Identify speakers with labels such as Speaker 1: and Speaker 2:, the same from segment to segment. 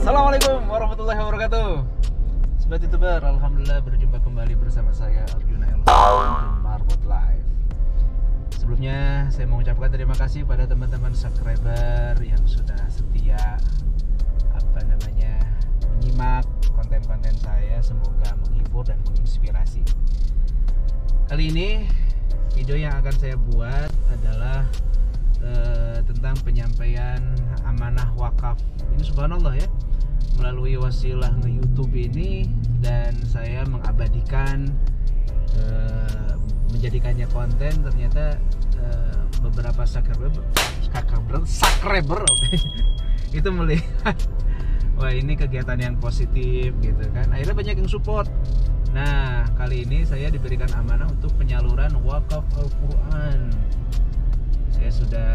Speaker 1: Assalamualaikum warahmatullahi wabarakatuh. Sobat YouTuber, alhamdulillah berjumpa kembali bersama saya Arjuna Elsa di Marbot Live. Sebelumnya saya mau mengucapkan terima kasih pada teman-teman subscriber yang sudah setia menyimak konten-konten saya, semoga menghibur dan menginspirasi. Kali ini video yang akan saya buat adalah tentang penyampaian amanah wakaf. Ini subhanallah ya, melalui wasilah nge-YouTube ini, dan saya mengabadikan, menjadikannya konten. Ternyata beberapa subscriber itu melihat wah ini kegiatan yang positif gitu kan, akhirnya banyak yang support. Nah, kali ini saya diberikan amanah untuk penyaluran wakaf Al-Quran. Saya sudah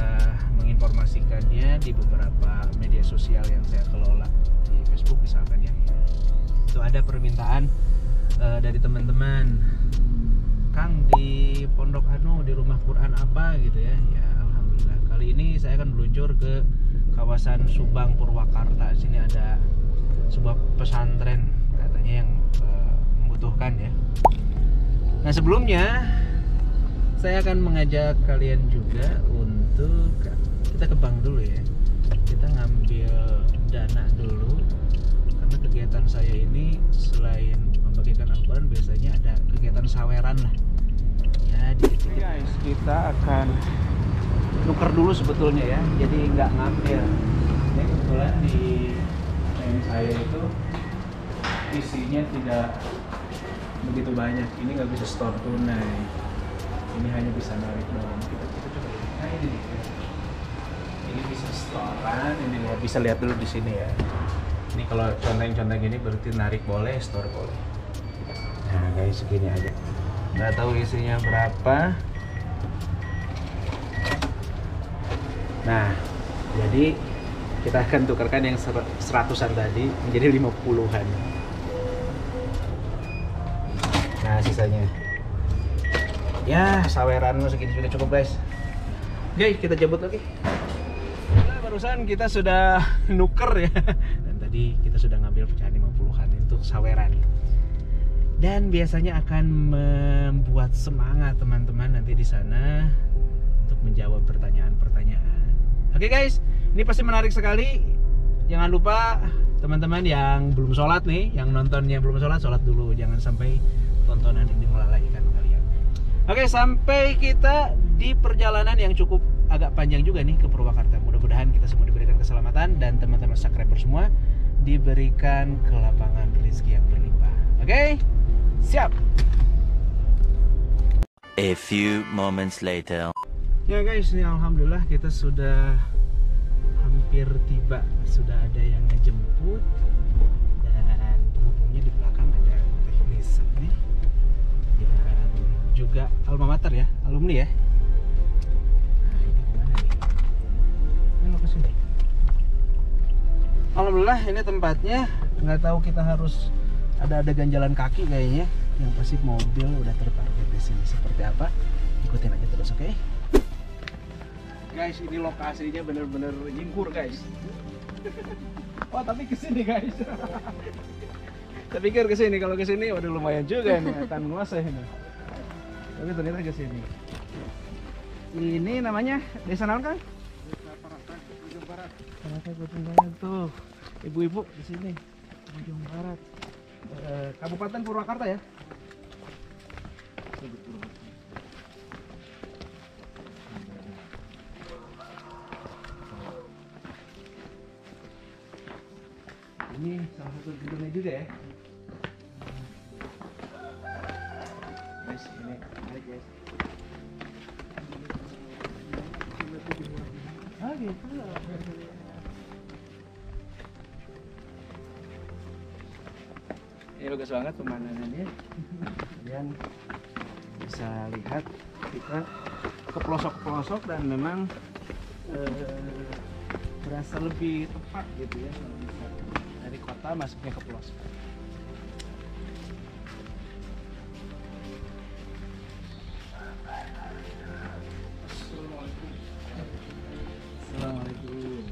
Speaker 1: menginformasikannya di beberapa media sosial yang saya kelola, di Facebook misalkan ya. Itu ada permintaan dari teman-teman, Kang, di Pondok Anu di rumah Quran apa gitu ya. Ya alhamdulillah. Kali ini saya akan meluncur ke kawasan Subang Purwakarta. Sini ada sebuah pesantren katanya yang membutuhkan ya. Nah, sebelumnya saya akan mengajak kalian juga untuk kita ke bank dulu ya. Kita ngambil dana dulu, karena kegiatan saya ini selain membagikan Al-Quran, biasanya ada kegiatan saweran lah ya. Jadi guys, kita akan nuker dulu sebetulnya ya, jadi nggak ngambil. Ini kebetulan di bank saya itu isinya tidak begitu banyak. Ini nggak bisa store tunai, ini hanya bisa narik doang. Kita coba lihat. Nah ini nih, ini bisa storean. Ini bisa lihat dulu di sini ya. Ini kalau conteng-conteng ini berarti narik boleh, store boleh. Nah guys, segini aja. Nggak tahu isinya berapa. Nah, jadi kita akan tukarkan yang 100-an tadi menjadi 50-an. Nah, sisanya ya saweran segini sudah cukup guys. Oke, kita cabut lagi. Nah, barusan kita sudah nuker ya, dan tadi kita sudah ngambil pecahan 50-an untuk saweran. Dan biasanya akan membuat semangat teman-teman nanti di sana untuk menjawab pertanyaan-pertanyaan. Oke guys, ini pasti menarik sekali. Jangan lupa teman-teman yang belum sholat nih, yang nontonnya belum sholat, sholat dulu. Jangan sampai tontonan ini melalaikan kalian. Oke, sampai kita di perjalanan yang cukup agak panjang juga nih ke Purwakarta. Mudah-mudahan kita semua diberikan keselamatan dan teman-teman subscriber semua diberikan kelapangan rezeki yang berlimpah. Oke, siap.
Speaker 2: A few moments later.
Speaker 1: Ya guys, ini alhamdulillah kita sudah hampir tiba. Sudah ada yang ngejemput, dan penghubungnya di belakang ada teknis nih, dan juga alma mater ya, alumni ya. Nah, ini gimana nih? Ini lokasi nih. Alhamdulillah ini tempatnya. Nggak tahu kita harus ada jalan kaki kayaknya. Yang pasti mobil udah terparkir di sini. Seperti apa? Ikutin aja terus, oke? Guys, ini lokasinya bener-bener nyingkur guys. Oh, tapi kesini guys. Saya pikir kesini, kalau kesini waduh lumayan juga nih, akan nguasai ini. Tapi ternyata kesini. Ini namanya desa naon kan? Desa Parakan, Ujung Barat. Parakan Ujung Barat tuh. Ibu-ibu di sini, Ujung Barat. Kabupaten Purwakarta ya? Ini salah satu gedungnya juga ya. Guys, ini menarik guys. Ah gitu. Ini bagus banget pemandangannya. Kalian bisa lihat kita ke pelosok-pelosok, dan memang berasa lebih tepat gitu ya, kalau bisa dari kota masuknya ke pelosok. Assalamualaikum.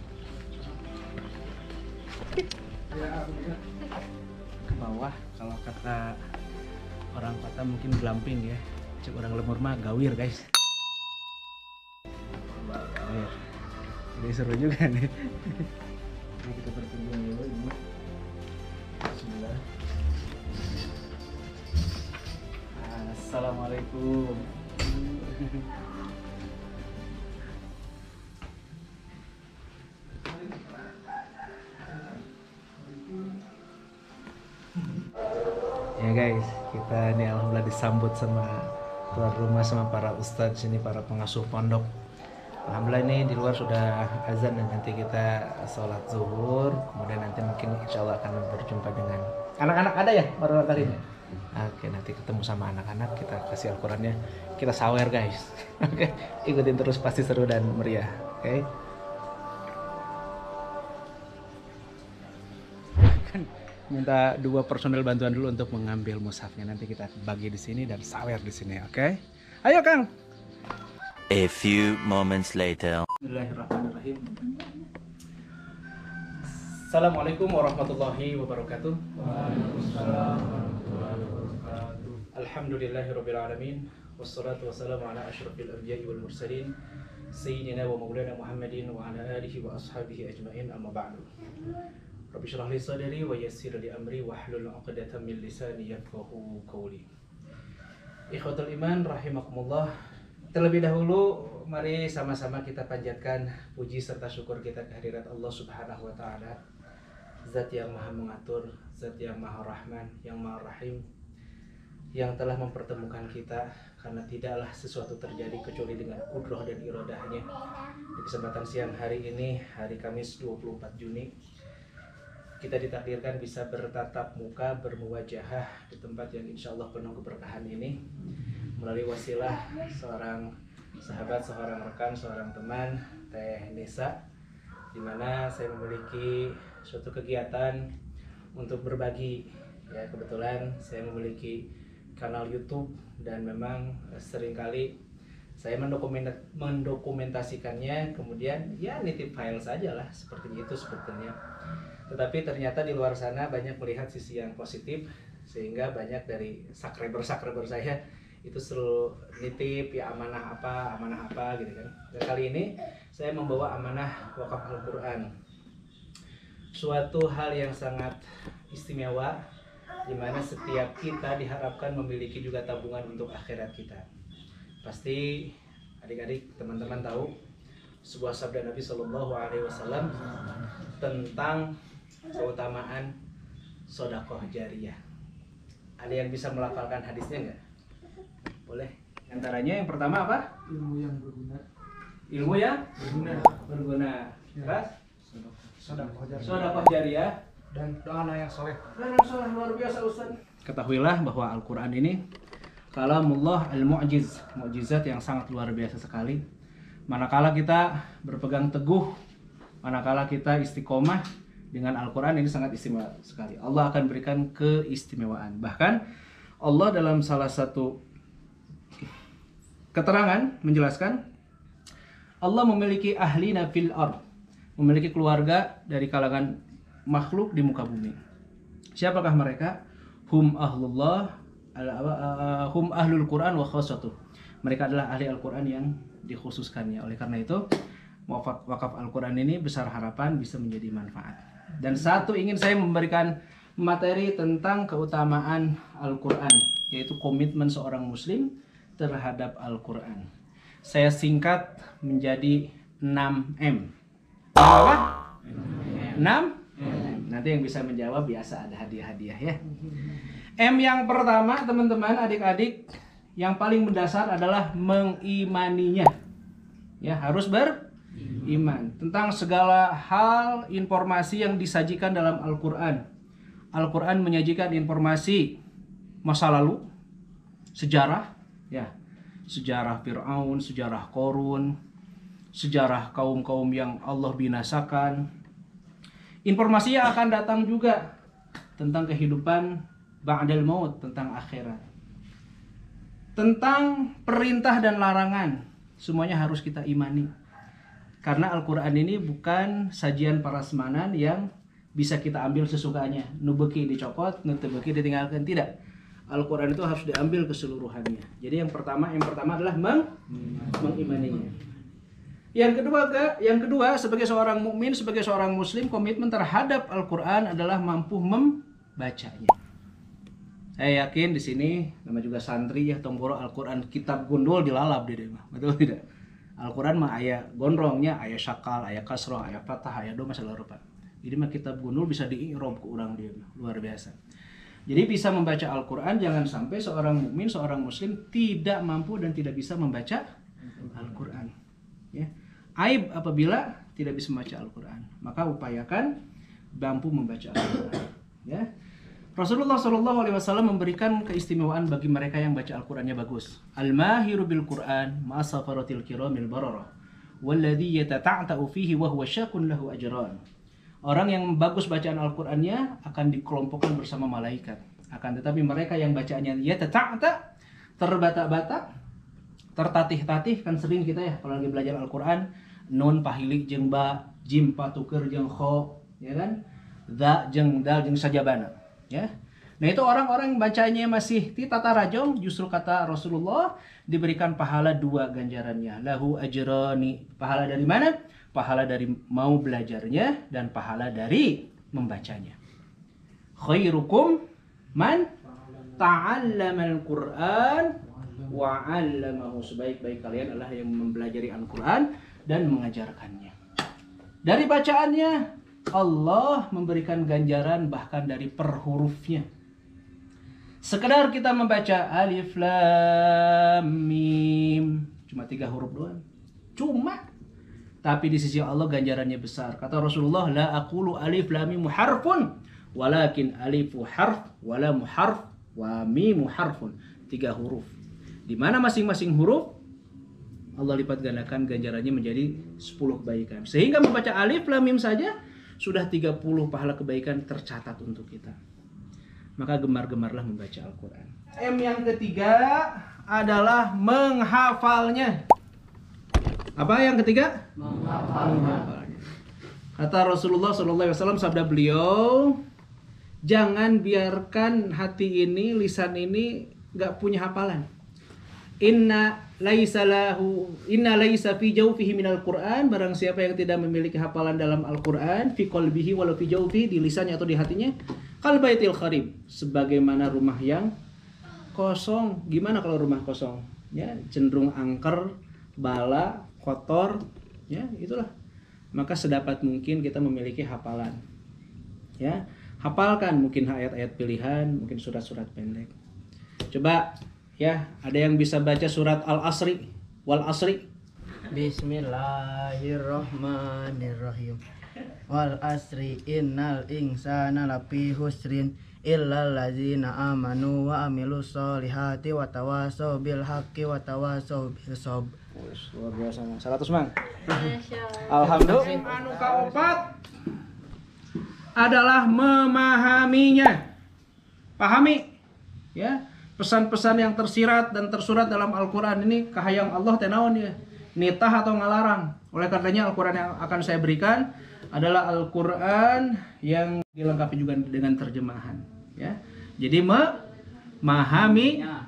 Speaker 1: ke bawah. Kalau kata orang kota mungkin glamping ya, cek orang lemur mah gawir guys. Gawir. Jadi seru juga nih. Ini kita berkunjung dulu ini. Bismillah. Assalamualaikum. Ya guys, kita ini alhamdulillah disambut sama tuan rumah, sama para ustadz sini, para pengasuh pondok. Alhamdulillah ini di luar sudah azan dan nanti kita sholat zuhur, kemudian nanti mungkin insya Allah akan berjumpa dengan anak-anak. Ada ya baru kali ini? Oke, nanti ketemu sama anak-anak, kita kasih Al-Qurannya, kita sawer guys. Oke, ikutin terus, pasti seru dan meriah. Oke. Minta 2 personel bantuan dulu untuk mengambil mushafnya. Nanti kita bagi di sini dan sawer di sini, oke? Ayo Kang.
Speaker 2: A few moments later.
Speaker 1: Bismillahirrahmanirrahim. Assalamualaikum warahmatullahi wabarakatuh. Waalaikumsalam warahmatullahi wabarakatuh. Alhamdulillahirabbil alamin. Wassalatu wassalamu ala asyrafil anbiya'i wal mursalin sayyidina wa maulana Muhammadin wa ala alihi wa ashabihi ajmain, amma ba'du. Rabbi shrah li sadri wa yassir li amri wahlul 'uqdatam min lisani yafqahu qawli. Ikhwatul iman rahimakumullah. Terlebih dahulu mari sama-sama kita panjatkan puji serta syukur kita kehadirat Allah Subhanahu wa taala. Zat yang Maha mengatur, Zat yang Maha Rahman, yang Maha Rahim, yang telah mempertemukan kita, karena tidaklah sesuatu terjadi kecuali dengan kudrah dan iradahnya. Di kesempatan siang hari ini, hari Kamis 24 Juni, kita ditakdirkan bisa bertatap muka, bermuwajahah di tempat yang insya Allah penuh keberkahan ini melalui wasilah seorang sahabat, seorang rekan, seorang teman, Teh Nisa, di mana saya memiliki suatu kegiatan untuk berbagi. Ya, kebetulan saya memiliki kanal YouTube dan memang seringkali saya mendokumentasikannya, kemudian ya nitip file saja lah, seperti itu sebetulnya. Tetapi ternyata di luar sana banyak melihat sisi yang positif, sehingga banyak dari subscriber saya itu selalu nitip ya amanah apa gitu kan. Dan kali ini saya membawa amanah wakaf Al-Quran, suatu hal yang sangat istimewa, di mana setiap kita diharapkan memiliki juga tabungan untuk akhirat kita. Pasti adik-adik teman-teman tahu sebuah sabda Nabi Shallallahu Alaihi Wasallam tentang keutamaan sodakoh jariyah. Ada yang bisa melafalkan hadisnya nggak? Boleh. Antaranya yang pertama apa?
Speaker 3: Ilmu yang berguna.
Speaker 1: Ilmu yang berguna. Terus? Sodakoh jariyah
Speaker 3: Dan doa anak yang soleh.
Speaker 1: Luar biasa Ustaz. Ketahuilah bahwa Al-Quran ini kalamullah al-mu'jiz, mukjizat yang sangat luar biasa sekali. Manakala kita berpegang teguh, manakala kita istiqomah dengan Al-Quran, ini sangat istimewa sekali. Allah akan berikan keistimewaan. Bahkan Allah dalam salah satu keterangan menjelaskan, Allah memiliki ahlina fil ard, memiliki keluarga dari kalangan makhluk di muka bumi. Siapakah mereka? Hum ahlul Quran wa khassatuh. Mereka adalah ahli Al-Quran yang dikhususkannya. Oleh karena itu, wakaf Al-Quran ini besar harapan bisa menjadi manfaat. Dan satu, ingin saya memberikan materi tentang keutamaan Al-Quran, yaitu komitmen seorang muslim terhadap Al-Quran. Saya singkat menjadi 6M. Apa? 6? Nanti yang bisa menjawab biasa ada hadiah-hadiah ya. M yang pertama teman-teman, adik-adik, yang paling mendasar adalah mengimaninya. Ya, harus beriman tentang segala hal informasi yang disajikan dalam Al-Quran. Al-Quran menyajikan informasi masa lalu, sejarah, ya, sejarah Fir'aun, sejarah Qorun, sejarah kaum-kaum yang Allah binasakan. Informasi yang akan datang juga tentang kehidupan ba'dal maut, tentang akhirat, tentang perintah dan larangan, semuanya harus kita imani. Karena Al-Quran ini bukan sajian prasmanan yang bisa kita ambil sesukanya. Nu beuki dicopot, nu teu beuki ditinggalkan, tidak. Al-Qur'an itu harus diambil keseluruhannya. Jadi yang pertama adalah mengimaninya. Yang kedua sebagai seorang mukmin, sebagai seorang muslim, komitmen terhadap Al-Qur'an adalah mampu membacanya. Saya yakin di sini nama juga santri ya tomboro Al-Qur'an kitab gundul dilalap dia mah. Betul tidak? Al-Qur'an mah aya gondrongnya, aya syakal, aya kasroh, aya fathah, aya doma salah rupa. Jadi mah kitab gundul bisa di-i'rab ku urang dia mah, luar biasa. Jadi bisa membaca Al-Qur'an, jangan sampai seorang mukmin, seorang muslim tidak mampu dan tidak bisa membaca Al-Qur'an. Ya. Aib apabila tidak bisa membaca Al-Qur'an. Maka upayakan mampu membaca Al-Qur'an. Ya. Rasulullah SAW memberikan keistimewaan bagi mereka yang baca Al-Qur'annya bagus. Al-mahiru bil Qur'an ma'asafaratil kiramil bararah. Walladhi yatata'ta'u fihi wa huwa syakun lahu ajran. Orang yang bagus bacaan Al-Qur'annya akan dikelompokkan bersama malaikat. Akan tetapi mereka yang bacaannya yatata'ta, terbata-bata, tertatih-tatih, kan sering kita ya kalau lagi belajar Al-Qur'an, nun pahilik jeung ba, jim patuker jeung kho, ya kan? Za jeung dal jeung sajabana. Ya. Nah itu orang-orang yang bacanya masih di tata rajong, justru kata Rasulullah diberikan pahala 2 ganjarannya. Lahu ajrani. Pahala dari mana? Pahala dari mau belajarnya dan pahala dari membacanya. Khairukum man ta'allama al-Qur'an wa 'allamahu. Sebaik-baik kalian adalah yang mempelajari Al-Qur'an dan mengajarkannya. Dari bacaannya Allah memberikan ganjaran bahkan dari per hurufnya. Sekedar kita membaca alif lam mim, cuma 3 huruf doang. Cuma, tapi di sisi Allah ganjarannya besar. Kata Rasulullah, la aqulu alif lam mim harfun, walakin alifu harf, wa lam harf, wa mim harfun. 3 huruf. Di mana masing-masing huruf Allah lipat gandakan ganjarannya menjadi 10 kebaikan. Sehingga membaca alif lam mim saja sudah 30 pahala kebaikan tercatat untuk kita. Maka gemar-gemarlah membaca Al-Qur'an. M yang ketiga adalah menghafalnya. Apa yang ketiga? Menghafalnya. Kata Rasulullah SAW, sabda beliau, jangan biarkan hati ini, lisan ini gak punya hafalan. Inna laisa fi jawfihi minal Qur'an, barang siapa yang tidak memiliki hafalan dalam Al-Qur'an, fi qalbihi walau fi jawfi, di lisannya atau di hatinya, kal baitil kharib, sebagaimana rumah yang kosong. Gimana kalau rumah kosong? Ya, cenderung angker, bala, kotor, ya, itulah. Maka sedapat mungkin kita memiliki hafalan. Ya, hafalkan mungkin ayat-ayat pilihan, mungkin surat-surat pendek. Coba ya, ada yang bisa baca surat Al-Asri, wal Asri.
Speaker 4: Bismillahirrahmanirrahim. Wal asri innal insana lafi husrin illal ladzina amanu wa amilus solihati wa tawasau bil haqqi wa tawasau bis sabr.
Speaker 1: Luar biasa, 100 mang. Alhamdulillah. Anu kaopat adalah memahaminya. Pahami, ya. Pesan-pesan yang tersirat dan tersurat dalam Al-Qur'an ini kahayang Allah tenaon ya, nitah atau ngalarang. Oleh karenanya Al-Qur'an yang akan saya berikan adalah Al-Qur'an yang dilengkapi juga dengan terjemahan, ya. Jadi memahaminya.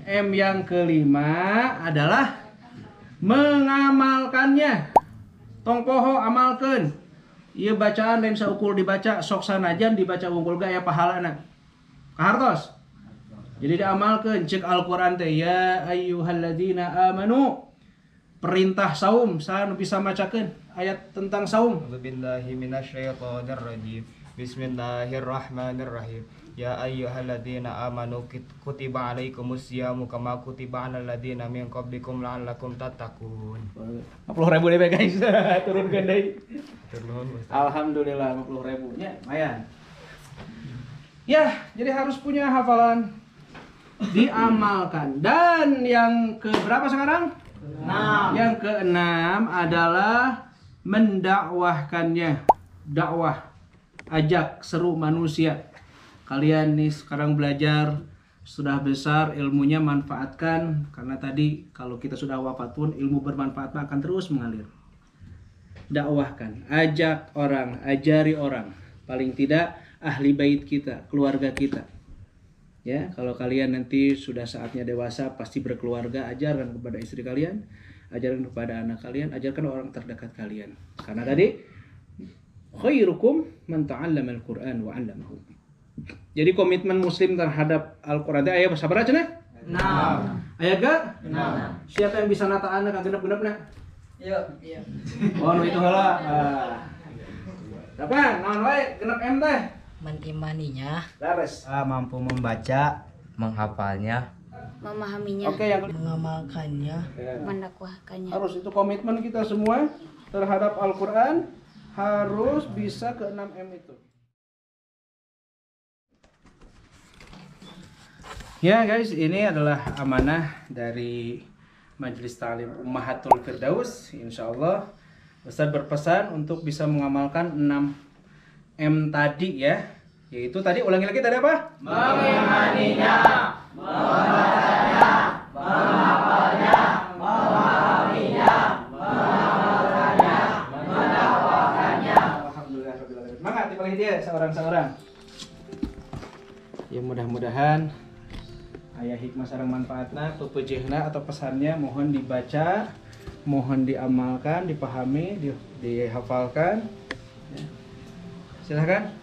Speaker 1: M yang kelima adalah mengamalkannya. Tong poho amalkeun. Ieu bacaan lain saukur dibaca sok sanajan dibaca unggul gaya pahalana. Kahartos. Jadi diamalkan, cek Al-Qur'an teh ya ayyuhalladzina amanu. Perintah saum, saya bisa macakeun ayat tentang saum.
Speaker 5: Billahi minasyaitonir rajim. Bismillahirrahmanirrahim. Ya ayyuhalladzina amanu kutiba alaikumus syamu kama kutiba alal ladzina min qablikum la'allakum tattaqun.
Speaker 1: 50.000 deh guys. Turunkeun deui.
Speaker 5: Turun.
Speaker 1: Alhamdulillah 50.000 nya lumayan. Ya, jadi harus punya hafalan, diamalkan. Dan yang ke berapa sekarang? 6. Yang keenam adalah mendakwahkannya. Dakwah, ajak, seru manusia. Kalian nih sekarang belajar, sudah besar ilmunya, manfaatkan. Karena tadi kalau kita sudah wafat pun ilmu bermanfaat akan terus mengalir. dakwahkan, ajak orang, ajari orang. Paling tidak ahli bait kita, keluarga kita. Ya, kalau kalian nanti sudah saatnya dewasa, pasti berkeluarga, ajarkan kepada istri kalian, ajarkan kepada anak kalian, ajarkan orang terdekat kalian. Karena tadi khairukum man ta'allama al-Qur'an wa 'allamahu. Jadi komitmen muslim terhadap Al-Qur'an ayat sabar aja nah? 6. Ayat ga? 6. Siapa yang bisa nata anak genep-genep nah?
Speaker 4: Iya.
Speaker 1: Oh, nu itu heula. Apa? Naon wae genep M teh?
Speaker 6: Mengimaninya,
Speaker 1: Lares.
Speaker 5: Mampu membaca,
Speaker 7: menghafalnya,
Speaker 6: memahaminya,
Speaker 1: Oke, yang
Speaker 4: Mengamalkannya.
Speaker 6: mendakwahkannya.
Speaker 1: harus itu komitmen kita semua terhadap Al-Qur'an, harus bisa ke 6M itu. Ya guys, ini adalah amanah dari Majelis Ta'lim Ummahatul Firdaus. Insyaallah Ustaz berpesan untuk bisa mengamalkan 6M tadi ya. Yaitu tadi ulangi lagi tadi apa?
Speaker 5: mengimaninya,
Speaker 1: Alhamdulillah rabbil alamin. Semangat dibalik dia seorang-seorang. Ya mudah-mudahan aya hikmah sareng manfaatna, pepejehna atau pesannya mohon dibaca, mohon diamalkan, dipahami, dihafalkan. Ya. Silakan.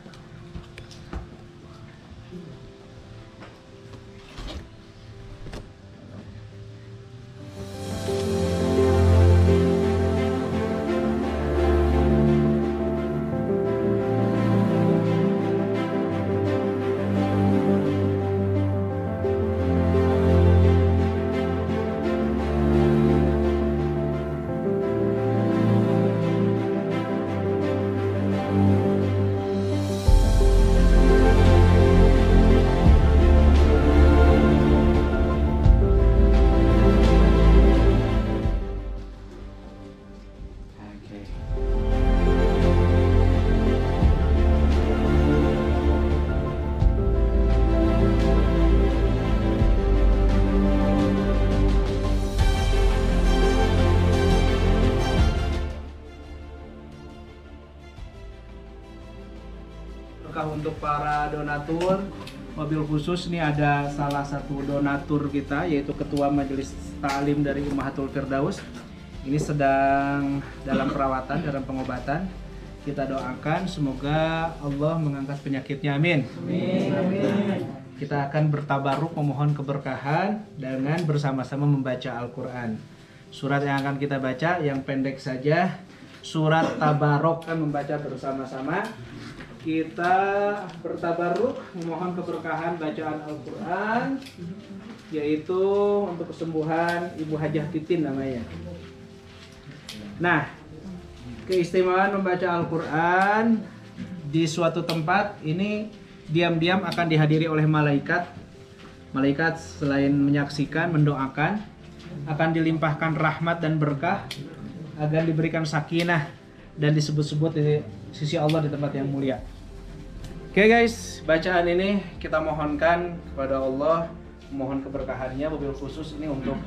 Speaker 1: Untuk para donatur, mobil khusus ini ada salah satu donatur kita yaitu Ketua Majelis Ta'lim dari Ummahatul Firdaus. Ini sedang dalam perawatan, dalam pengobatan. Kita doakan semoga Allah mengangkat penyakitnya, amin. Amin. Kita akan bertabaruk memohon keberkahan dengan bersama-sama membaca Al-Quran. Surat yang akan kita baca yang pendek saja, surat Tabarok, kan membaca bersama-sama. Kita bertabaruk memohon keberkahan bacaan Al-Quran, yaitu untuk kesembuhan Ibu Hajah Titin namanya. Nah, keistimewaan membaca Al-Quran di suatu tempat ini diam-diam akan dihadiri oleh malaikat. Malaikat selain menyaksikan, mendoakan, akan dilimpahkan rahmat dan berkah, agar diberikan sakinah dan disebut-sebut di sisi Allah di tempat yang mulia. Oke guys, bacaan ini kita mohonkan kepada Allah, mohon keberkahannya, mobil khusus ini untuk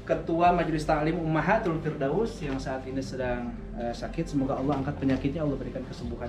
Speaker 1: Ketua Majelis Ta'lim Ummahatul Firdaus yang saat ini sedang sakit. Semoga Allah angkat penyakitnya, Allah berikan kesembuhan.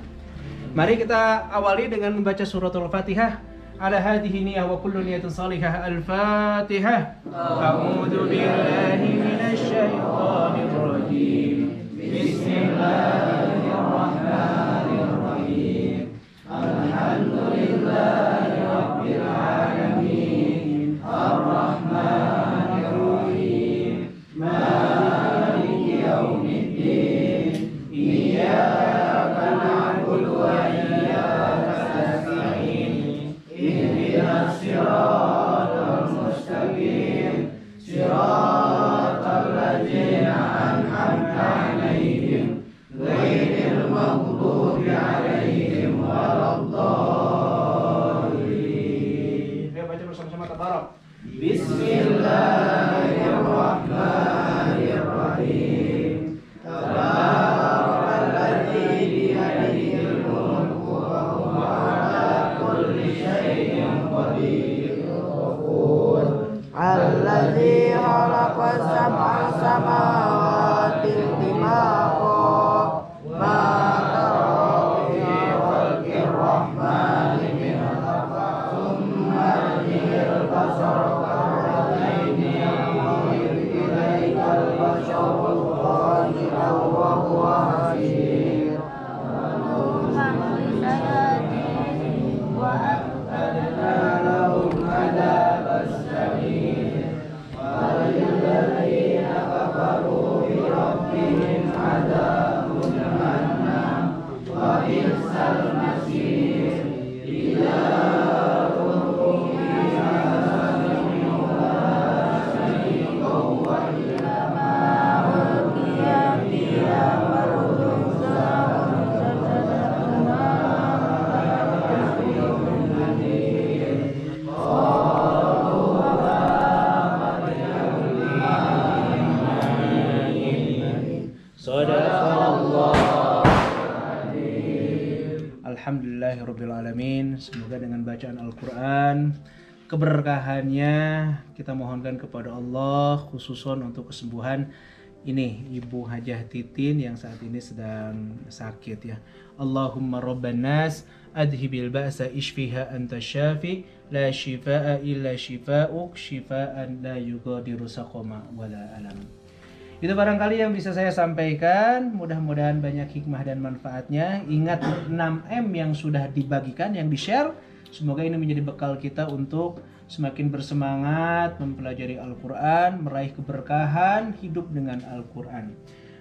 Speaker 1: Mari kita awali dengan membaca suratul Fatihah. Ala hadhihi niyah wa kullu niyatin salihah. Al-Fatihah. A'udzu billahi minasy syaithanir rajim. Bismillahirrahmanirrahim. Alhamdulillahi rabbil alamin. Ar-Rahmanir Rahim. Maliki yaumiddin. Iyyaka na'budu wa iyyaka nasta'in. Ihdinas siratal mustaqim. Siratal ladzina an'amta 'alaihim ghairil maghdubi 'alaihim waladdallin. Ayo baca bersama-sama tabarok. Bismillahirrahmanirrahim. Tabarakalladzi biyadihil mulku wa huwa 'ala kulli syai'in qadir.
Speaker 4: Alladzi khalaqa sab'a samawati tibaqa
Speaker 1: Alhamdulillahirrabbilalamin. Semoga dengan bacaan Al-Quran, keberkahannya kita mohonkan kepada Allah, khususon untuk kesembuhan ini Ibu Hajah Titin yang saat ini sedang sakit ya. Allahumma rabban nas adhibil ba'sa ishfiha anta syafi la shifaa illa shifaa'uk shifaan la yughadiru saqama wala alam. Itu barangkali yang bisa saya sampaikan. Mudah-mudahan banyak hikmah dan manfaatnya. Ingat 6M yang sudah dibagikan, yang di-share. Semoga ini menjadi bekal kita untuk semakin bersemangat mempelajari Al-Quran, meraih keberkahan, hidup dengan Al-Quran.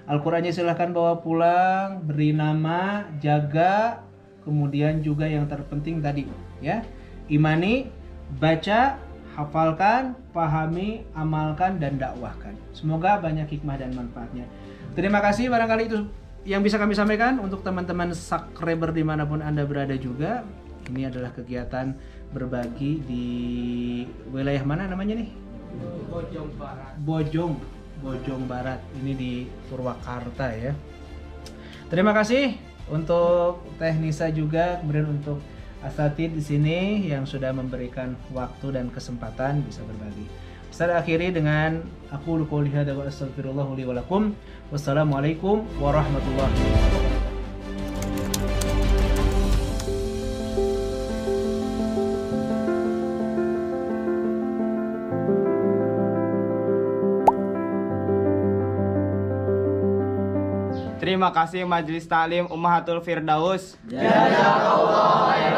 Speaker 1: Al-Qurannya silahkan bawa pulang, beri nama, jaga, kemudian juga yang terpenting tadi ya, imani, baca, hafalkan, pahami, amalkan, dan dakwahkan. Semoga banyak hikmah dan manfaatnya. Terima kasih, barangkali itu yang bisa kami sampaikan untuk teman-teman subscriber dimanapun Anda berada juga. Ini adalah kegiatan berbagi di wilayah mana namanya nih? Bojong Barat. Ini di Purwakarta ya. Terima kasih untuk Teknisa juga, kemudian untuk asatid di sini yang sudah memberikan waktu dan kesempatan bisa berbagi. Saya akhiri dengan aku qouli hadza wa astaghfirullah li wa lakum. Wassalamualaikum warahmatullahi wabarakatuh.
Speaker 5: Terima kasih Majelis Taklim Ummahatul Firdaus.
Speaker 4: Jazakallah khairan.